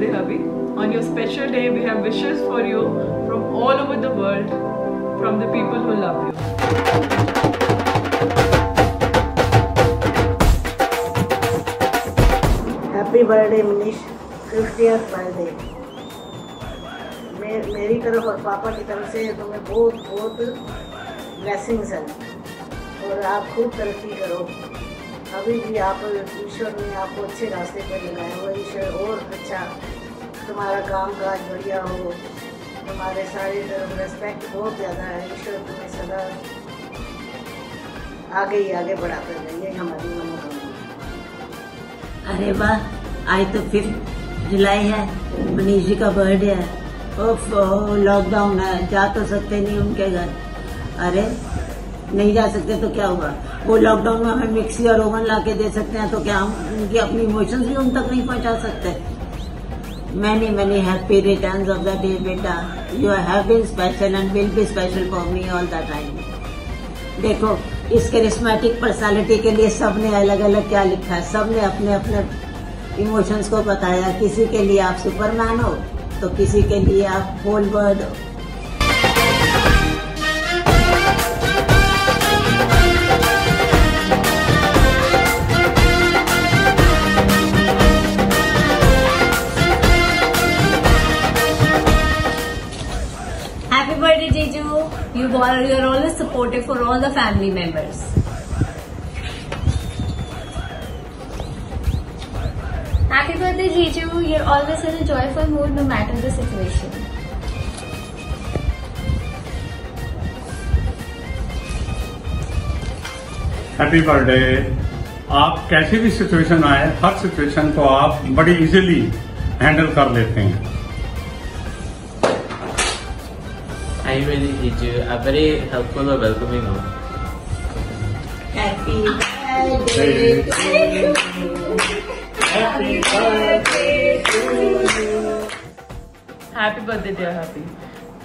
birthday, hubby. On your special day, we have wishes for you from all over the world, from the people who love you. Happy birthday, Manish. 50th birthday. मेरी तरफ और पापा की तरफ से तुम्हें बहुत बहुत ब्लेसिंग्स हैं और आप खूब तरक्की करो। अभी भी आप ईश्वर ने आपको अच्छे रास्ते पर लगाया हुआ। ईश्वर और अच्छा तुम्हारा काम काज बढ़िया हो। तुम्हारे सारे तरफ रेस्पेक्ट बहुत ज़्यादा है। ईश्वर तुम्हें सदा आगे ही आगे बढ़ाते रहे, यही हमारी मनोकामना। अरे वाह, आज तो 5 जुलाई है, मनीष जी का बर्थडे है। लॉकडाउन है, जा तो सकते नहीं उनके घर। अरे नहीं जा सकते तो क्या हुआ, वो लॉकडाउन में हमें मिक्सी और ओवन ला के दे सकते हैं, तो क्या हम उनकी अपनी इमोशंस भी उन तक नहीं पहुंचा सकते। Many happy returns of the day बेटा। You have been special and will be special for me all the time. देखो, इस करिश्मेटिक पर्सनालिटी के लिए सबने अलग अलग क्या लिखा है, सबने अपने अपने इमोशंस को बताया। किसी के लिए आप सुपरमैन हो तो किसी के लिए आप होल बर्ड हो। Happy birthday, Jeju. You're always supportive for all the family members. Happy birthday, Jeju. You're always in a joyful mood no matter the situation. Happy birthday. आप कैसी भी सिचुएशन आए, हर सिचुएशन को आप बड़ी इजीली हैंडल कर लेते हैं। I really did you a very helpful or welcoming home. Happy birthday to you. Happy birthday to you. Happy birthday, dear Happy.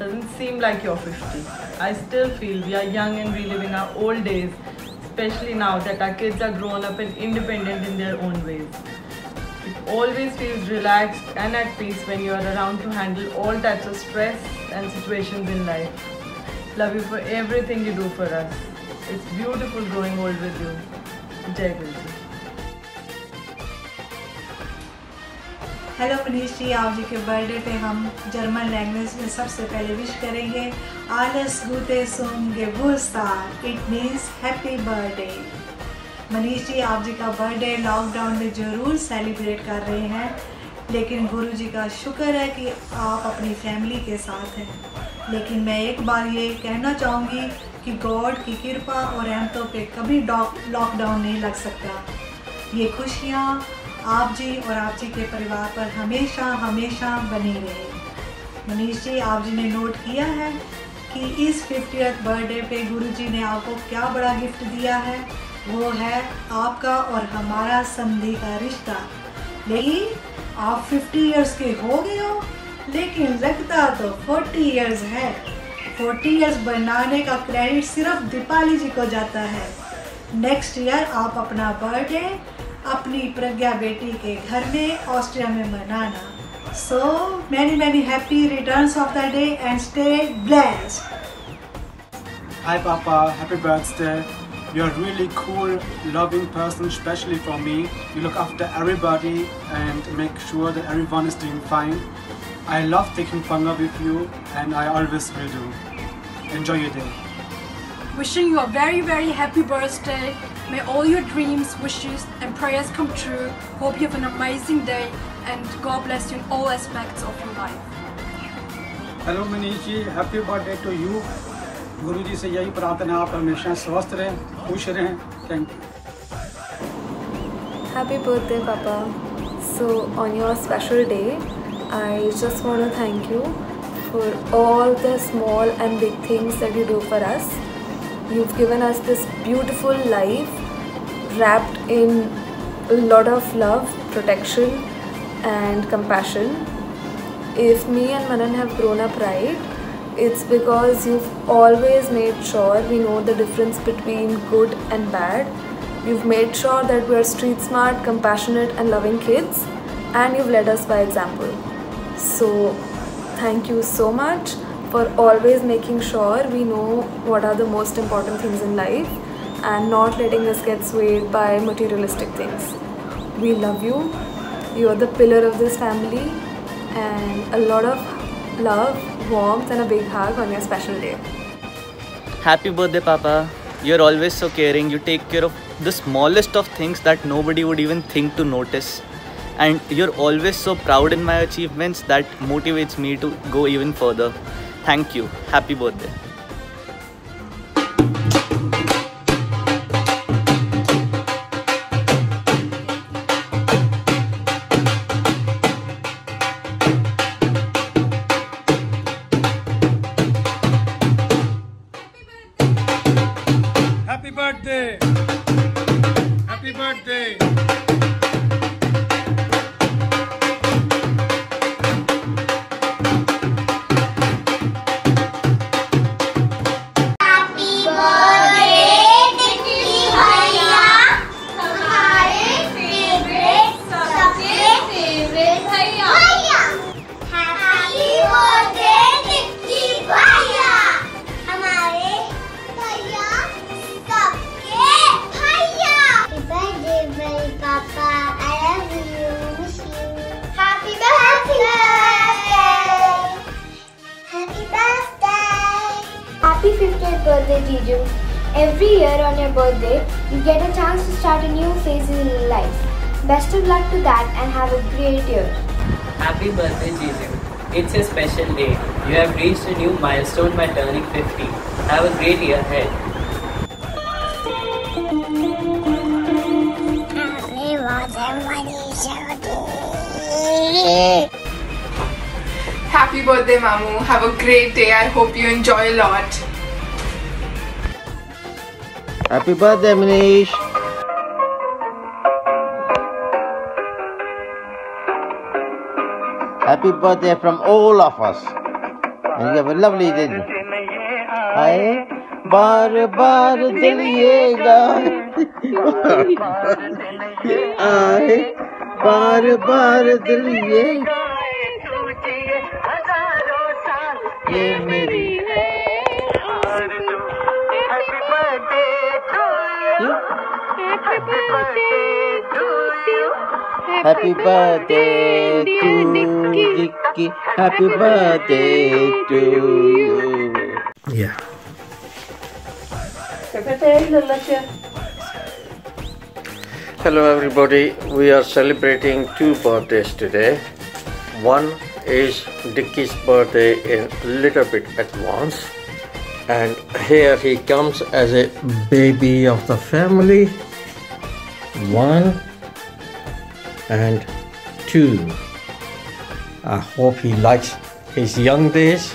Doesn't seem like you're 50. I still feel we are young and reliving our old days, especially now that our kids are grown up and independent in their own ways. It always feels relaxed and at peace when you are around to handle all types of stress and situations in life. Love you for everything you do for us. It's beautiful growing old with you. Jai Guru. Hello Manish ji, आप जी के birthday पे हम German language में सबसे पहले wish करेंगे आलस गुते सुम गेबुर्स्ताग। It means happy birthday. Manish ji, आप जी का बर्थडे लॉकडाउन में ज़रूर सेलिब्रेट कर रहे हैं, लेकिन गुरु जी का शुक्र है कि आप अपनी फैमिली के साथ हैं। लेकिन मैं एक बार ये कहना चाहूँगी कि गॉड की कृपा और रहमतों पे कभी लॉकडाउन नहीं लग सकता। ये खुशियाँ आप जी और आप जी के परिवार पर हमेशा हमेशा बनी रहे। मनीष जी, आप जी ने नोट किया है कि इस 50th बर्थडे पे गुरु जी ने आपको क्या बड़ा गिफ्ट दिया है, वो है आपका और हमारा संधि का रिश्ता। लेकिन आप 50 इयर्स के हो गए हो, लेकिन लगता तो 40 इयर्स है। 40 इयर्स बनाने का क्रेडिट सिर्फ दीपाली जी को जाता है। नेक्स्ट ईयर आप अपना बर्थडे अपनी प्रज्ञा बेटी के घर में ऑस्ट्रिया में मनाना। So many happy returns of the day and stay blessed. Hi Papa, happy birthday. You're a really cool, loving person, especially for me. You look after everybody and make sure that everyone is doing fine. I love taking fun with you and I always will do. Enjoy your day. Wishing you a very happy birthday. May all your dreams, wishes and prayers come true. Hope you have an amazing day and God bless you in all aspects of your life. Hello Manish ji, happy birthday to you. गुरु जी से यही प्रार्थना, आप हमेशा स्वस्थ रहें, खुश रहें। Thank you. Happy birthday, Papa. So on your special day, I just want to thank you for all the small and big things that you do for us. You've given us this beautiful life wrapped in a lot of love, protection and compassion. If me and Manan have grown up right, it's because you've always made sure we know the difference between good and bad. You've made sure that we are street smart, compassionate and loving kids, and you've led us by example. So thank you so much for always making sure we know what are the most important things in life and not letting us get swayed by materialistic things. We love you. You are the pillar of this family, and a lot of love, warmth and a big hug on your special day. Happy birthday, Papa. You're always so caring. You take care of the smallest of things that nobody would even think to notice. And you're always so proud in my achievements that motivates me to go even further. Thank you. Happy birthday. Happy birthday! Happy birthday! Happy 50th birthday, Jiju. Every year on your birthday, you get a chance to start a new phase in your life. Best of luck to that and have a great year. Happy birthday, Jiju. It's a special day. You have reached a new milestone by turning 50. Have a great year ahead. Happy birthday, Mamu. Have a great day. I hope you enjoy a lot. Happy birthday, Manish. Happy birthday from all of us. And you have a lovely day. Aye, bar bar diliyega. Aye, bar bar diliyega. ये मेरी है आरज़ू. Happy birthday to you. Happy birthday to you. Happy birthday to Dicky. Happy birthday to you. Yeah. Hello everybody. We are celebrating 2 birthdays today. One is Dicky's birthday in a little bit advance, and here he comes as a baby of the family. 1 and 2. I hope he likes his young days,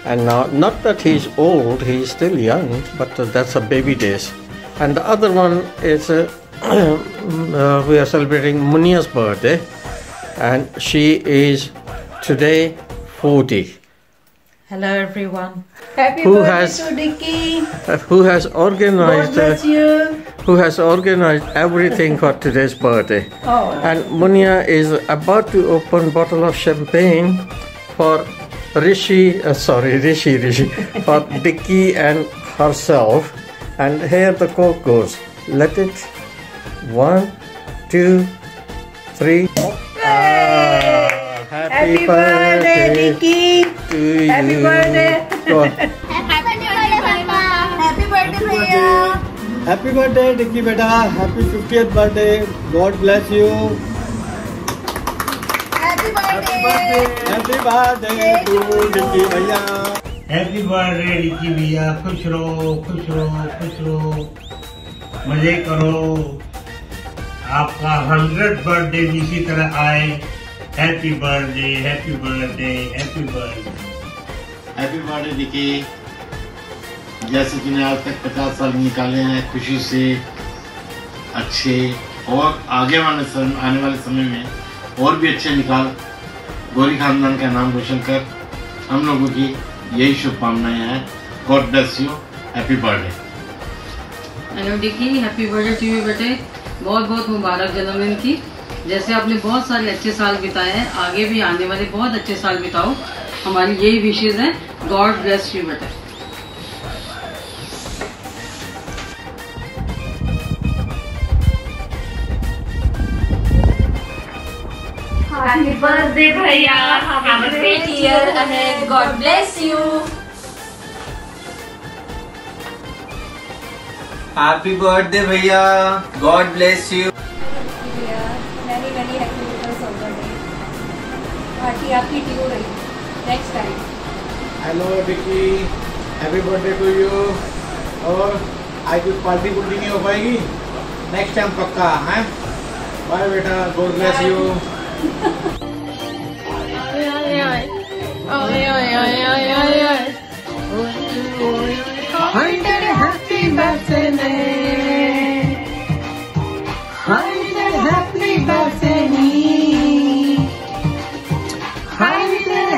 and now not that he's old, he's still young, but that's a baby days. And the other one is we are celebrating Munia's birthday, and she is today 40. Hello everyone. Happy birthday to Dicky. Who has organized? God bless you. Who has organized everything for today's birthday? Oh. And Munia is about to open bottle of champagne for Rishi for Dicky and herself. And here the Coke goes. Let it. 1, 2, 3. Happy birthday, Dicky. To you. Happy birthday. Go on. Happy birthday, Bhaiya. Happy birthday, Dicky beta. Happy 50th birthday. God bless you. Happy birthday. Happy birthday to Dicky Bhaiya. Happy birthday, Dicky भैया. खुश रहो, खुश रहो, खुश रहो. मजे करो. आपका 100th बर्थडे भी इसी तरह आए. Happy birthday, happy birthday, happy birthday. Happy birthday Dicky. जैसे तूने आज तक 50 साल निकाले हैं खुशी से, अच्छे और आगे आने वाले समय में और भी अच्छे निकाल. गौरी खानदान का नाम रोशन कर. हम लोगों की यही शुभकामनाएं हैं. God bless you. Happy birthday. Hello Dicky. Happy birthday to you बेटे. बहुत बहुत मुबारक जन्मदिन की. जैसे आपने बहुत सारे अच्छे साल बिताए हैं, आगे भी आने वाले बहुत अच्छे साल बिताओ। हमारी यही विशेष है। गॉड ब्लेस यू बेटा। Happy birthday भैया, have a great year ahead. God bless you. Happy birthday भैया, God bless you. Many happy returns of the day. Party आपकी ड्यू रही next time. Hello Dicky, happy birthday to you. और आज कुछ party पुर्टी नहीं हो पाएगी, नेक्स्ट टाइम पक्का है। बाय बेटा, God bless you. Happy birthday,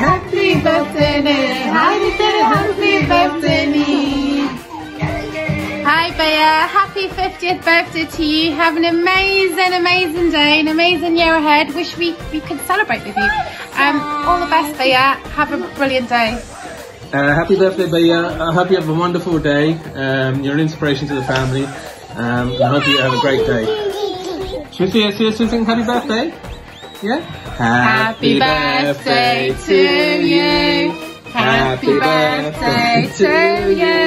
happy birthday, happy birthday, happy birthday. Hi Baya, happy 50th birthday to you. Have an amazing day, an amazing year ahead. Wish we could celebrate with you. All the best Baya, have a brilliant day. Happy birthday, Baya. I hope you have a wonderful day. You're an inspiration to the family. I hope you have a great day. Should we sing happy birthday? Yeah? Happy birthday to you. Happy birthday to you.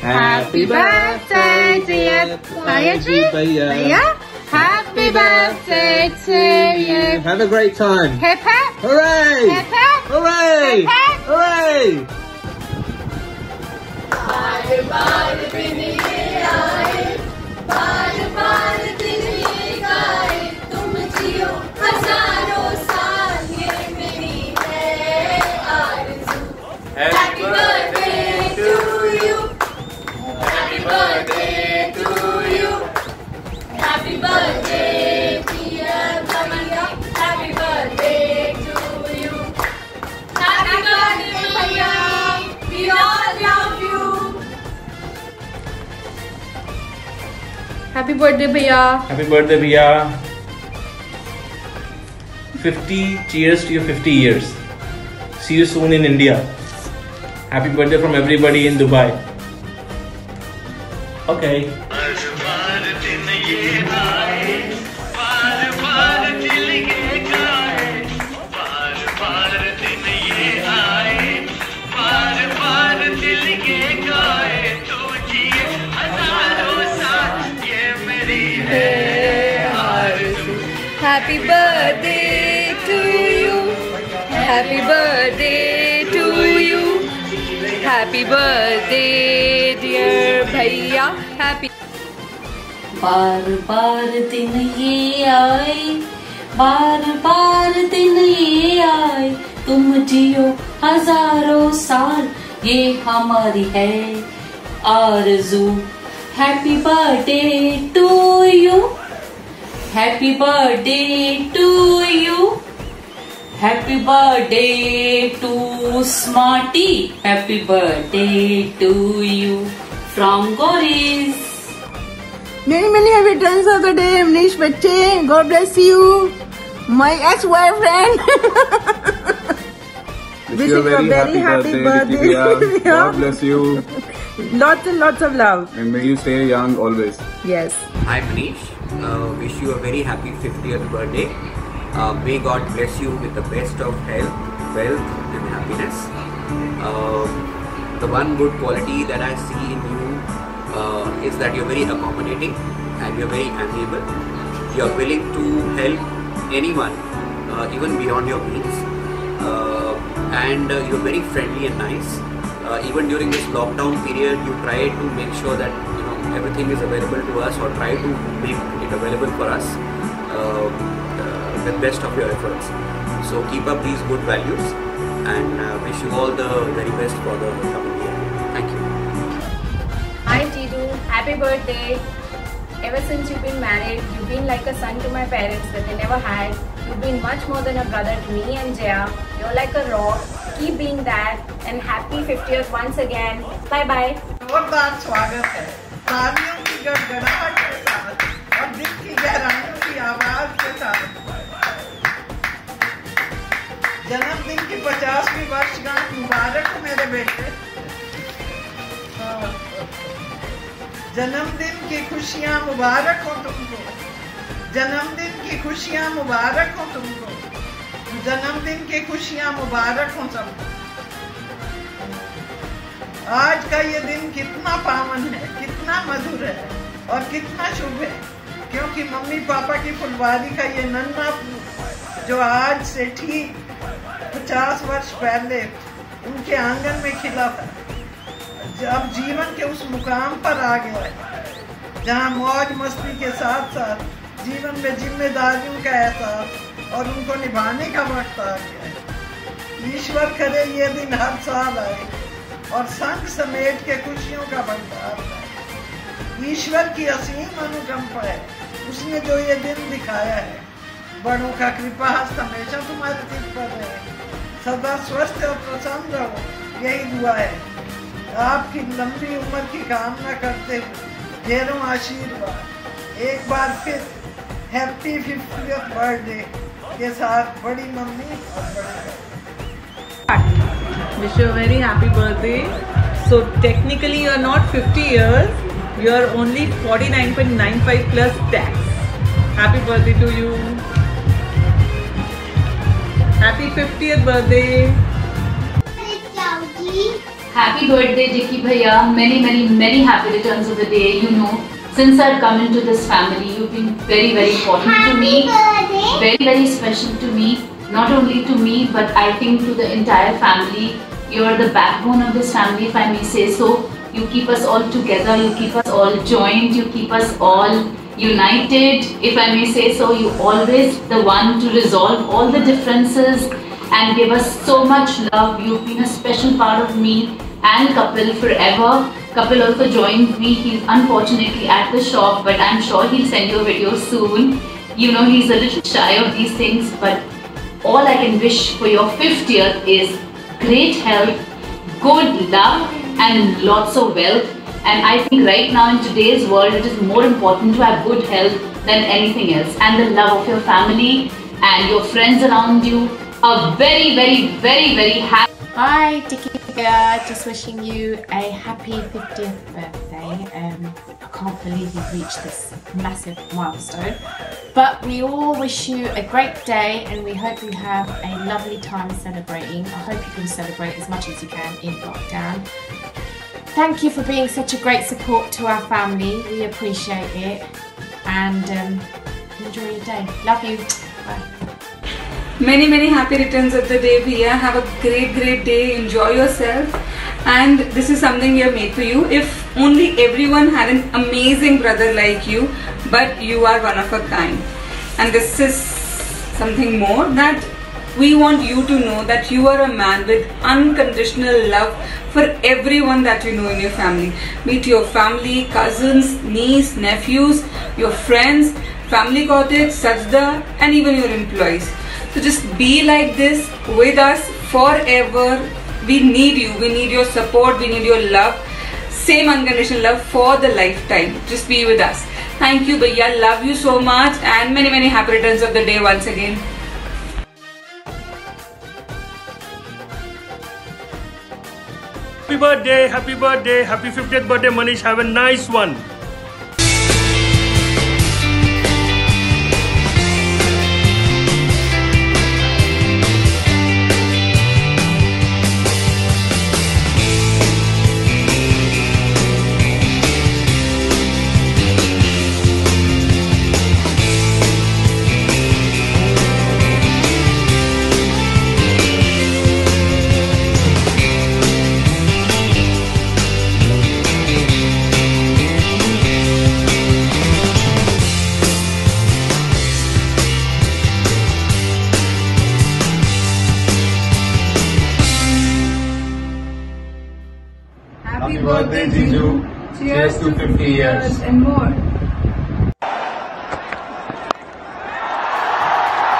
Happy birthday, dear Baya. Happy birthday to you. Have a great time. Hip hip. Hooray! Hip hip. Hooray! Hip hip. Hooray! बार बार दिन ये आए, बार बार दिन ये गाए, तुम जियो हजारों साल, ये मेरी है आरज़ू। Happy birthday to you, happy birthday to you, happy birthday dear Bhaiya, happy birthday to you, happy birthday Bhaiya, we all love you. Happy birthday Bhaiya. Happy birthday भैया। 50 cheers to your 50 years. See you soon in India. Happy birthday from everybody in Dubai. Okay. Happy birthday to you. Happy birthday to you. Happy birthday dear भैया. Happy. बार बार दिन ये आए, बार बार दिन ये आए, तुम जियो हजारों साल, ये हमारी है आरज़ू। Happy birthday to you, happy birthday to you, happy birthday to smarty, happy birthday to you from गोरीज। Many happy returns of the day, Amnish बच्चे. God bless you, my ex-boyfriend. Wish you a very happy birthday. God bless you. Lots and lots of love. And may you stay young always. Yes. Hi Manish, wish you a very happy 50th birthday. May God bless you with the best of health, wealth and happiness. The one good quality that I see in you is that you're very accommodating and you're very amiable. You're willing to help anyone, even beyond your means. And you're very friendly and nice. Even during this lockdown period, you try to make sure that everything is available to us, or try to make it available for us the best of your efforts. So keep up these good values, and wish you all the very best for the coming year. Thank you. Hi Jidu, happy birthday. Ever since you've been married, you've been like a son to my parents that they never had. You've been much more than a brother to me and Jaya. You're like a rock. Keep being that, and happy 50th once again. Bye bye. जोरदार स्वागत है, तालियों की गड़गड़ाहट के साथ और दिल की गहराइयों की आवाज के साथ। बेटे। जन्मदिन की खुशियाँ मुबारक हो तुमको, जन्मदिन की खुशियाँ मुबारक हो तुमको, जन्मदिन की खुशियाँ मुबारक हो सबको। आज का ये दिन कितना पावन है, कितना मधुर है और कितना शुभ है, क्योंकि मम्मी पापा की फुलवारी का ये नन्हा जो आज से ठीक 50 वर्ष पहले उनके आंगन में खिला था, अब जीवन के उस मुकाम पर आ गया है जहाँ मौज मस्ती के साथ साथ जीवन में जिम्मेदारियों का एहसास और उनको निभाने का वक्त आ गया है। ईश्वर करे ये दिन हर साल आए और संग समेट के खुशियों का भंडार है। ईश्वर की असीम अनुकंपा है, उसने जो ये दिन दिखाया है। बड़ों का कृपा हस्त हमेशा तुम्हारे सिर पर रहे, सदा स्वस्थ और प्रसन्न रहो, यही दुआ है। आपकी लंबी उम्र की कामना करते हुए ढेरों आशीर्वाद। एक बार फिर हैप्पी 50th बर्थडे के साथ बड़ी मम्मी और बड़े। Wish you a very happy birthday. So technically you are not 50 years, you are only 49.95 plus tax. Happy birthday to you. Happy 50th birthday. Happy birthday, Dicky Bhaiya. Many happy returns of the day. You know, since I've come into this family, you've been very important to me. Very special to me. Not only to me, but I think to the entire family. You're the backbone of this family, if I may say so. You keep us all together. You keep us all joined. You keep us all united, if I may say so. You always the one to resolve all the differences and give us so much love. You've been a special part of me and Kapil forever. Kapil also joined me. He's unfortunately at the shop, but I'm sure he'll send you a video soon. You know, he's a little shy of these things, but all I can wish for your 50th is great health, good luck and lots of wealth. And I think right now in today's world, it is more important to have good health than anything else. And the love of your family and your friends around you. A very happy. Hi, Dicky Bhaiya. Just wishing you a happy 50th birthday. I can't believe you've reached this massive milestone. But we all wish you a great day and we hope you have a lovely time celebrating. I hope you can celebrate as much as you can in lockdown. Thank you for being such a great support to our family. We appreciate it. And enjoy your day. Love you. Bye. Many happy returns of the day, Bhaiya. Have a great day. Enjoy yourself. And this is something we have made for you. If only everyone had an amazing brother like you, but you are one of a kind. And this is something more, that we want you to know that you are a man with unconditional love for everyone that you know in your family. Be it your family, cousins, niece, nephews, your friends, family cottage, sajda, and even your employees. So just be like this with us forever. We need you. We need your support. We need your love. Same unconditional love for the lifetime. Just be with us. Thank you, Bhaiya. Love you so much. And many happy returns of the day once again. Happy birthday, happy 50th birthday, Manish. Have a nice one. Happy birthday, Jiju. Cheers to 50 years and more.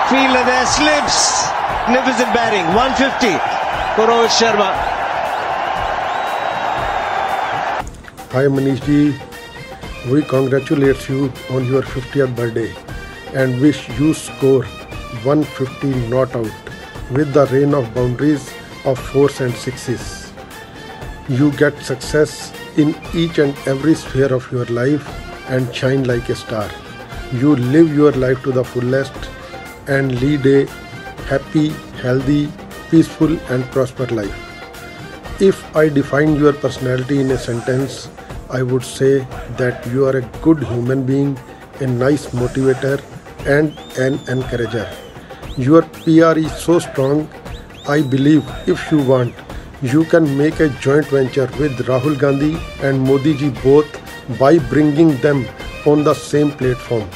Fielder there slips. Magnificent batting. 150 for Rohit Sharma. Hi Manish ji. We congratulate you on your 50th birthday and wish you score 150 not out with the rain of boundaries of 4s and 6s. You get success in each and every sphere of your life and shine like a star. You live your life to the fullest and lead a happy, healthy, peaceful and prosper life. If I define your personality in a sentence, I would say that you are a good human being, a nice motivator and an encourager. Your PR is so strong. I believe if you want, you can make a joint venture with Rahul Gandhi and Modi ji both by bringing them on the same platform.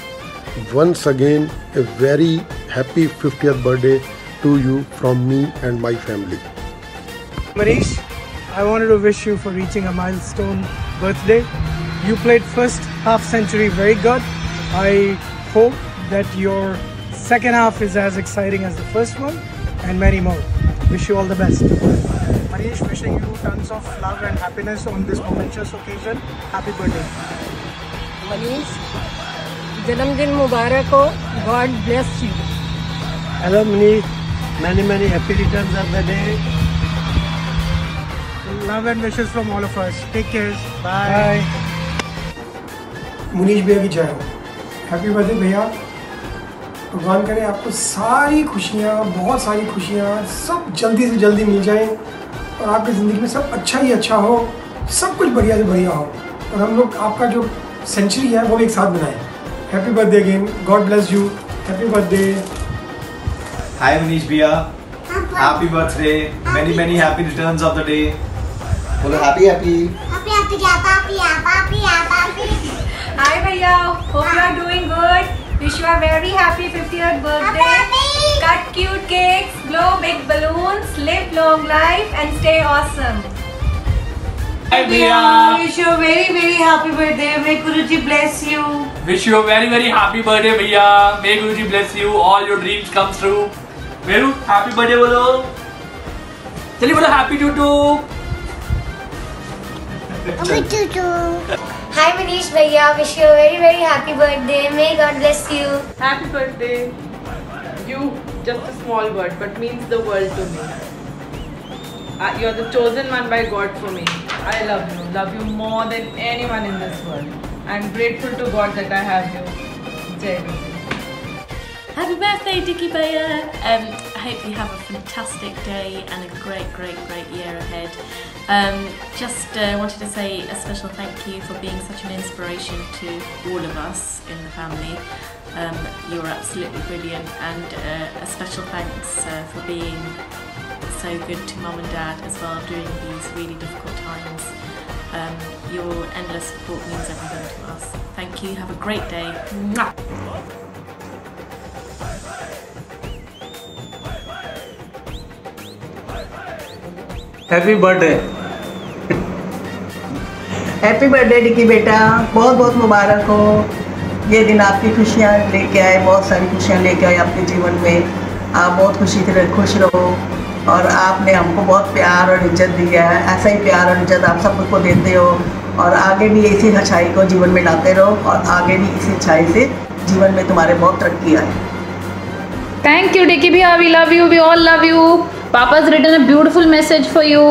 Once again, a very happy 50th birthday to you from me and my family. Manish, I wanted to wish you for reaching a milestone birthday. You played first half century very good. I hope that your second half is as exciting as the first one and many more. Wish you all the best. Manish, wishing you tons of love and happiness on this momentous occasion. Happy birthday. Manish, Janamdin Mubarak ho. God bless you. Hello Manish, many happy returns of the day. Love and wishes from all of us. Take care. Bye. Munish भैया की जय हो। Happy birthday भैया। भगवान करे आपको सारी खुशियाँ, बहुत सारी खुशियाँ सब जल्दी से जल्दी मिल जाएं और आपकी ज़िंदगी में सब अच्छा ही अच्छा हो, सब कुछ बढ़िया से बढ़िया हो और हम लोग आपका जो सेंचुरी है वो एक साथ बनाएं। Happy birthday again. God bless you. Happy birthday. Hi Manish भैया, happy birthday. many happy returns of the day. बोलो happy. Hi Bhaiya, hope you are doing good. Wish you a very happy 50th birthday. Cut cute cakes, blow big balloons, live long life and stay awesome. Hi Bhaiya. Wish you a very happy birthday. May Guruji bless you. Wish you a very happy birthday Bhaiya. May Guruji bless you. All your dreams come true. Meru, happy birthday बोलो. चलिए बोलो happy to. Hi Manish Bhaiya, wish you a very happy birthday. May God bless you. Happy birthday. You, just a small word, but means the world to me. You're the chosen one by God for me. I love you more than anyone in this world. I'm grateful to God that I have you. Jai Guruji. Happy birthday, Dicky Bhaiya. I hope you have a fantastic day and a great year ahead. Just wanted to say a special thank you for being such an inspiration to all of us in the family. You're absolutely brilliant, and a special thanks for being so good to Mum and Dad as well during these really difficult times. Your endless support means everything to us. Thank you, have a great day. Mwah. Happy birthday. Happy birthday Dicky बेटा, बहुत मुबारक हो। ये दिन आपकी खुशियाँ लेके आए, बहुत सारी खुशियाँ लेके आए आपके जीवन में। आप बहुत खुश रहो और आपने हमको बहुत प्यार और इज्जत दिया है। ऐसा ही प्यार और इज्जत आप सबको देते हो और आगे भी इसी अच्छाई को जीवन में लाते रहो और आगे भी इसी अच्छाई से जीवन में तुम्हारे बहुत तरक्की आए। Thank you, Dicky Bhaiya. We love you. We all love you. Papa's written a beautiful message for you,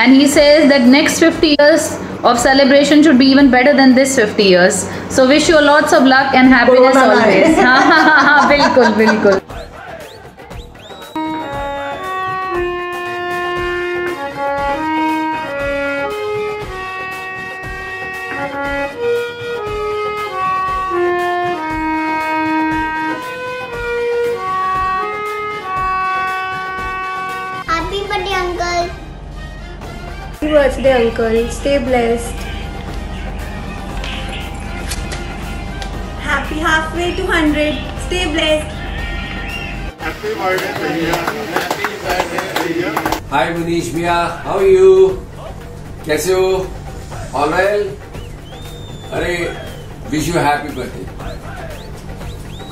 and he says that next 50 years of celebration should be even better than this 50 years. So wish you lots of luck and happiness always. बिल्कुल. Happy birthday, Uncle. Stay blessed. Happy halfway to 100. Stay blessed. Happy birthday, Bhaiya. Happy birthday, Bhaiya. Hi Manish Bhaiya, how are you? कैसे हो? All well? अरे, wish you a happy birthday.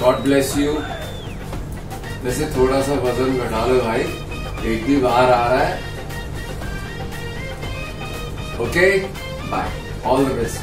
God bless you. वैसे थोड़ा सा वजन घटा लो भाई, पेट भी बाहर आ रहा है. Okay, bye. All the best.